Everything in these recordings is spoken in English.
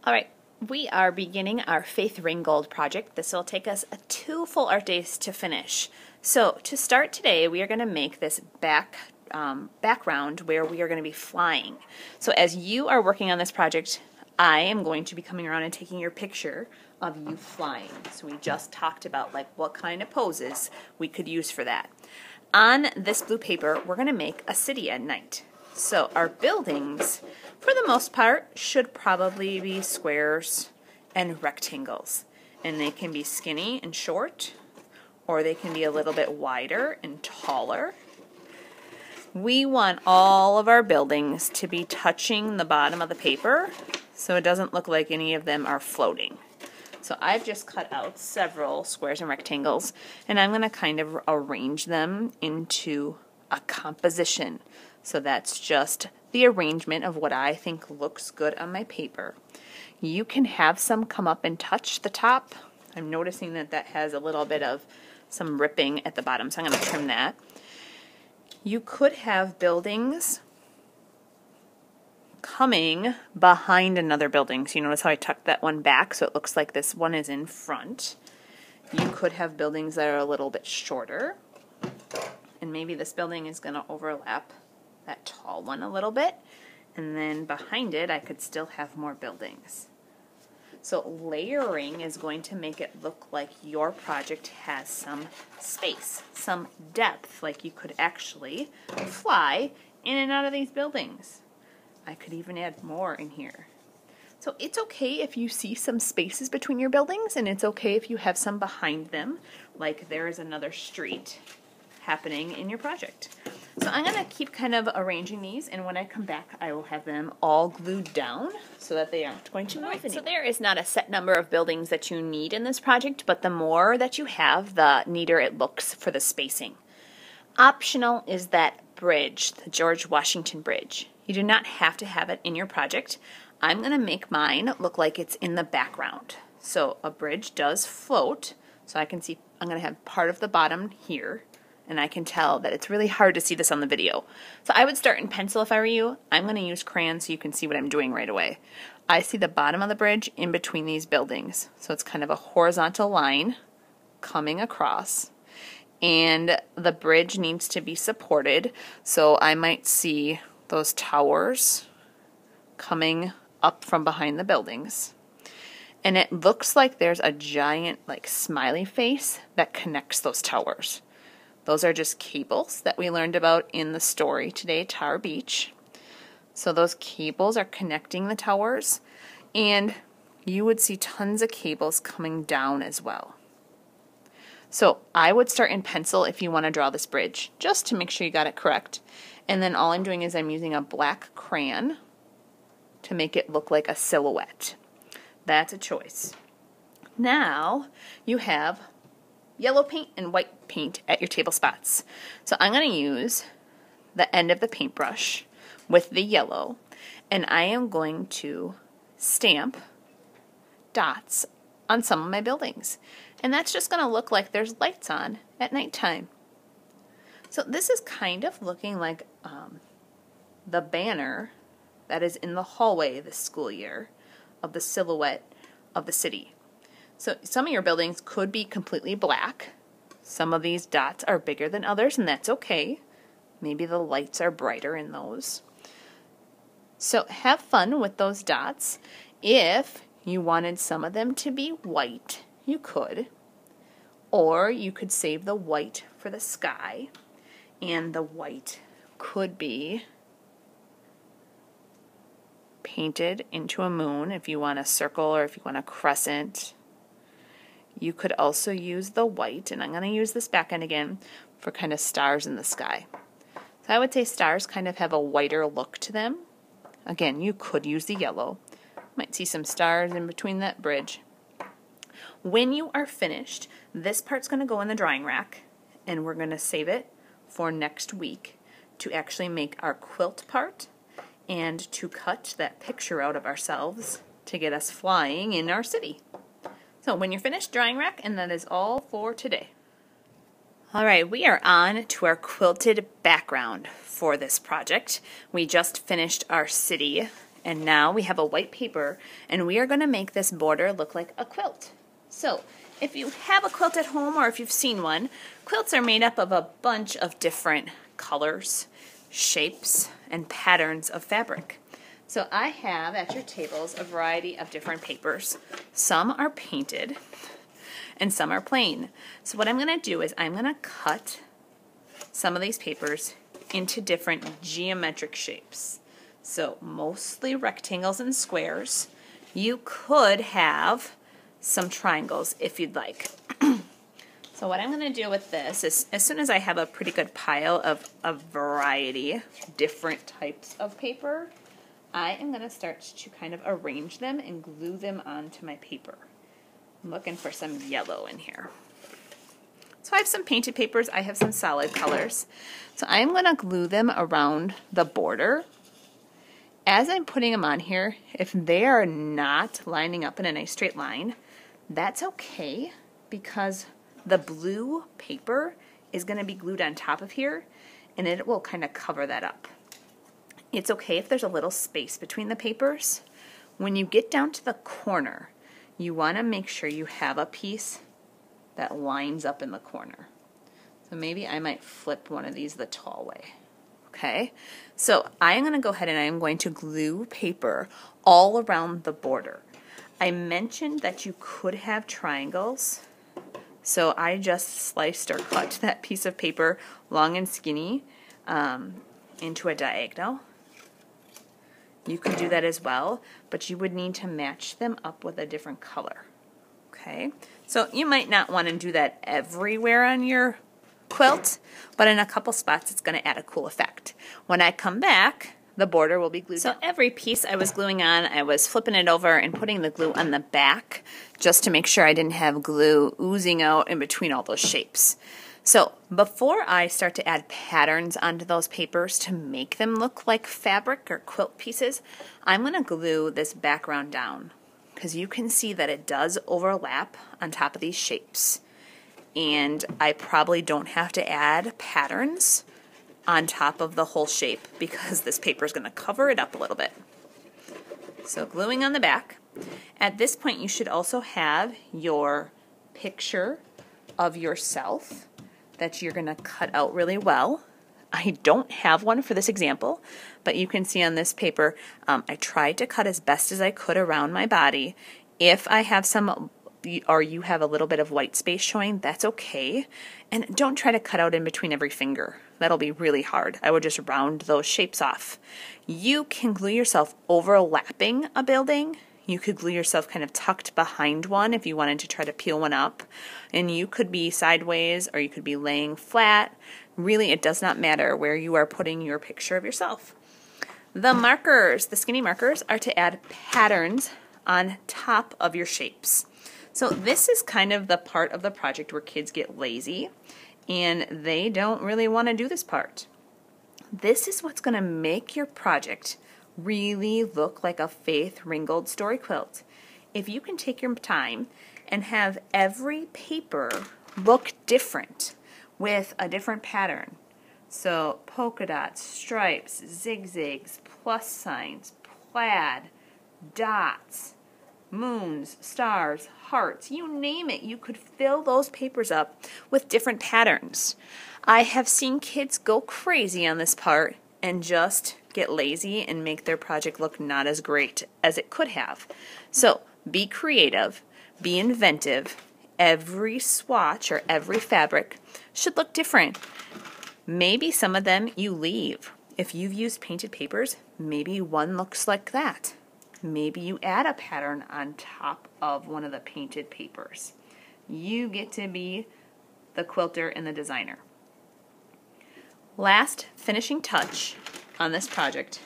All right, we are beginning our Faith Rinngold project. This will take us 2 full art days to finish. So to start today, we are going to make this background where we are going to be flying. So as you are working on this project, I am going to be coming around and taking your picture of you flying. So we just talked about like what kind of poses we could use for that. On this blue paper, we're going to make a city at night. So our buildings, for the most part, should probably be squares and rectangles. And they can be skinny and short, or they can be a little bit wider and taller. We want all of our buildings to be touching the bottom of the paper, so it doesn't look like any of them are floating. So I've just cut out several squares and rectangles, and I'm going to kind of arrange them into a composition. So that's just the arrangement of what I think looks good on my paper. You can have some come up and touch the top. I'm noticing that that has a little bit of some ripping at the bottom, so I'm going to trim that. You could have buildings coming behind another building. So you notice how I tucked that one back so it looks like this one is in front. You could have buildings that are a little bit shorter, and maybe this building is going to overlap that tall one a little bit, and then behind it I could still have more buildings. So layering is going to make it look like your project has some space, some depth, like you could actually fly in and out of these buildings. I could even add more in here. So it's okay if you see some spaces between your buildings, and it's okay if you have some behind them, like there is another street happening in your project. So I'm going to keep kind of arranging these, and when I come back I will have them all glued down so that they aren't going to move anymore. So there is not a set number of buildings that you need in this project, but the more that you have, the neater it looks for the spacing. Optional is that bridge, the George Washington Bridge. You do not have to have it in your project. I'm going to make mine look like it's in the background. So a bridge does float, so I can see I'm going to have part of the bottom here, and I can tell that it's really hard to see this on the video. So I would start in pencil if I were you. I'm going to use crayon so you can see what I'm doing right away. I see the bottom of the bridge in between these buildings. So it's kind of a horizontal line coming across, and the bridge needs to be supported. So I might see those towers coming up from behind the buildings. And it looks like there's a giant like smiley face that connects those towers. Those are just cables that we learned about in the story today, Tar Beach. So those cables are connecting the towers, and you would see tons of cables coming down as well. So I would start in pencil if you want to draw this bridge, just to make sure you got it correct. And then all I'm doing is I'm using a black crayon to make it look like a silhouette. That's a choice. Now you have yellow paint and white paint at your table spots. So I'm going to use the end of the paintbrush with the yellow, and I am going to stamp dots on some of my buildings. And that's just going to look like there's lights on at nighttime. So this is kind of looking like the banner that is in the hallway this school year of the silhouette of the city. So some of your buildings could be completely black. Some of these dots are bigger than others, and that's okay. Maybe the lights are brighter in those. So have fun with those dots. If you wanted some of them to be white, you could. Or you could save the white for the sky, and the white could be painted into a moon if you want a circle or if you want a crescent. You could also use the white, and I'm going to use this back end again for kind of stars in the sky. So I would say stars kind of have a whiter look to them. Again, you could use the yellow. Might see some stars in between that bridge. When you are finished, this part's going to go in the drying rack, and we're going to save it for next week to actually make our quilt part and to cut that picture out of ourselves to get us flying in our city. So when you're finished, drying rack, and that is all for today. All right, we are on to our quilted background for this project. We just finished our city And now we have a white paper, and we are going to make this border look like a quilt. So if you have a quilt at home or if you've seen one, quilts are made up of a bunch of different colors, shapes, and patterns of fabric. So I have at your tables a variety of different papers. Some are painted and some are plain. So what I'm going to do is I'm going to cut some of these papers into different geometric shapes. So mostly rectangles and squares. You could have some triangles if you'd like. So what I'm going to do with this is, as soon as I have a pretty good pile of a variety, different types of paper, I am going to start to kind of arrange them and glue them onto my paper. I'm looking for some yellow in here. So I have some painted papers, I have some solid colors. So I'm going to glue them around the border. As I'm putting them on here, if they are not lining up in a nice straight line, that's okay, because the blue paper is going to be glued on top of here, and it will kind of cover that up. It's okay if there's a little space between the papers. When you get down to the corner, you want to make sure you have a piece that lines up in the corner. So maybe I might flip one of these the tall way. Okay, so I'm going to go ahead and I'm going to glue paper all around the border. I mentioned that you could have triangles, so I just sliced or cut that piece of paper long and skinny into a diagonal. You could do that as well, but you would need to match them up with a different color. Okay, so you might not want to do that everywhere on your quilt, but in a couple spots it's going to add a cool effect. When I come back, the border will be glued down. So every piece I was gluing on, I was flipping it over and putting the glue on the back just to make sure I didn't have glue oozing out in between all those shapes. So before I start to add patterns onto those papers to make them look like fabric or quilt pieces, I'm going to glue this background down, because you can see that it does overlap on top of these shapes. And I probably don't have to add patterns on top of the whole shape because this paper is going to cover it up a little bit. So gluing on the back. At this point you should also have your picture of yourself that you're going to cut out really well. I don't have one for this example, but you can see on this paper I tried to cut as best as I could around my body. If I have some, or you have a little bit of white space showing, that's okay. And don't try to cut out in between every finger. That'll be really hard. I would just round those shapes off. You can glue yourself overlapping a building. You could glue yourself kind of tucked behind one if you wanted to try to peel one up. And you could be sideways or you could be laying flat. Really, it does not matter where you are putting your picture of yourself. The markers, the skinny markers, are to add patterns on top of your shapes. So this is kind of the part of the project where kids get lazy and they don't really want to do this part. This is what's going to make your project really look like a Faith Rinngold story quilt. If you can take your time and have every paper look different with a different pattern. So polka dots, stripes, zigzags, plus signs, plaid, dots, moons, stars, hearts, you name it. You could fill those papers up with different patterns. I have seen kids go crazy on this part and just get lazy and make their project look not as great as it could have. So be creative, be inventive. Every swatch or every fabric should look different. Maybe some of them you leave. If you've used painted papers, maybe one looks like that. Maybe you add a pattern on top of one of the painted papers. You get to be the quilter and the designer. Last finishing touch on this project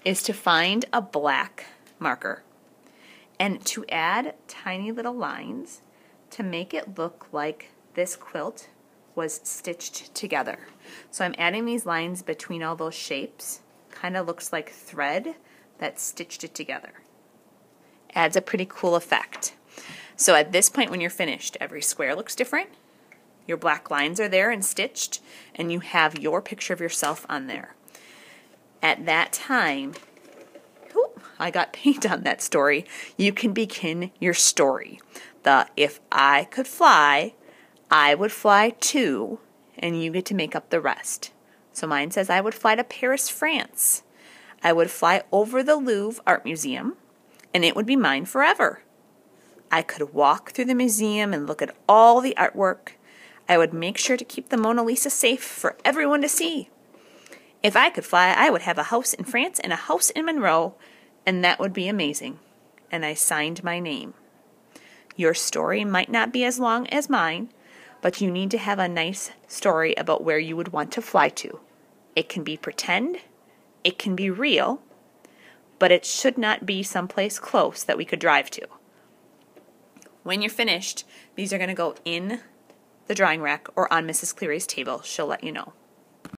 is to find a black marker and to add tiny little lines to make it look like this quilt was stitched together. So I'm adding these lines between all those shapes. Kind of looks like thread that stitched it together. Adds a pretty cool effect. So at this point when you're finished, every square looks different. Your black lines are there and stitched, and you have your picture of yourself on there. At that time, I got paint on that story, you can begin your story. If I could fly, I would fly too, and you get to make up the rest. So mine says I would fly to Paris, France. I would fly over the Louvre Art Museum, and it would be mine forever. I could walk through the museum and look at all the artwork. I would make sure to keep the Mona Lisa safe for everyone to see. If I could fly, I would have a house in France and a house in Monroe, and that would be amazing. And I signed my name. Your story might not be as long as mine, but you need to have a nice story about where you would want to fly to. It can be pretend, it can be real, but it should not be someplace close that we could drive to. When you're finished, these are going to go in the drawing rack or on Mrs. Cleary's table. She'll let you know.